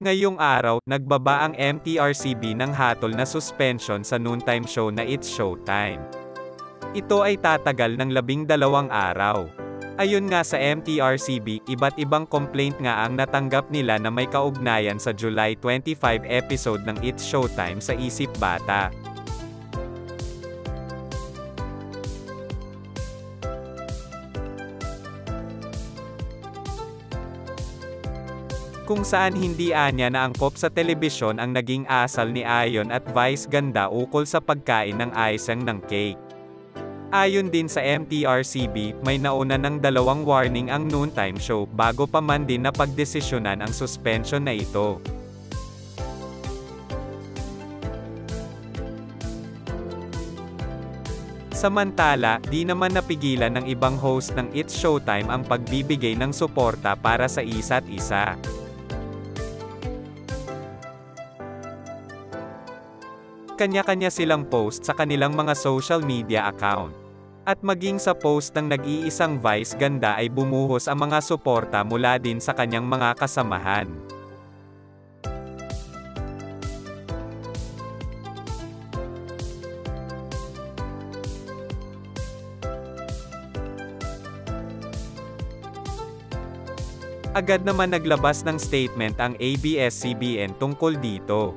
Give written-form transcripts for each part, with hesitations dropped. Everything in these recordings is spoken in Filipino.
Ngayong araw, nagbaba ang MTRCB ng hatol na suspension sa noontime show na It's Showtime. Ito ay tatagal ng 12 araw. Ayon nga sa MTRCB, iba't ibang complaint nga ang natanggap nila na may kaugnayan sa July 25 episode ng It's Showtime sa Isip Bata. Kung saan hindi anya na angkop sa telebisyon ang naging asal ni Ayon at Vice Ganda ukol sa pagkain ng icing ng cake. Ayon din sa MTRCB, may nauna ng 2 warning ang noontime show bago pa man din napagdesisyonan ang suspension na ito. Samantala, di naman napigilan ng ibang host ng It's Showtime ang pagbibigay ng suporta para sa isa't isa. Kanya-kanya silang post sa kanilang mga social media account. At maging sa post ng nag-iisang Vice Ganda ay bumuhos ang mga suporta mula din sa kanyang mga kasamahan. Agad naman naglabas ng statement ang ABS-CBN tungkol dito.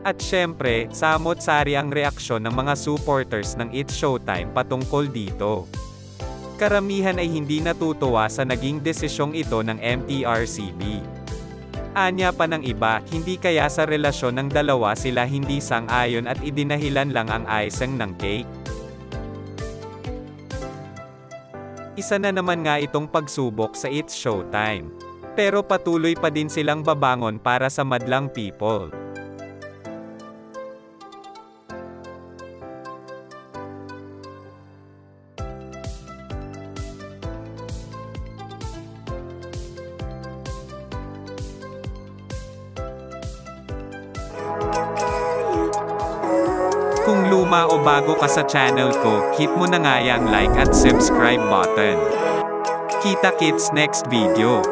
At syempre, samot-sari ang reaksyon ng mga supporters ng It's Showtime patungkol dito. Karamihan ay hindi natutuwa sa naging desisyong ito ng MTRCB. Anya pa ng iba, hindi kaya sa relasyon ng dalawa sila hindi sang-ayon at idinahilan lang ang icing ng cake. Isa na naman nga itong pagsubok sa It's Showtime. Pero patuloy pa din silang babangon para sa madlang people. Kung luma o bago ka sa channel ko, hit mo na nga yang like at subscribe button. Kita-kits next video.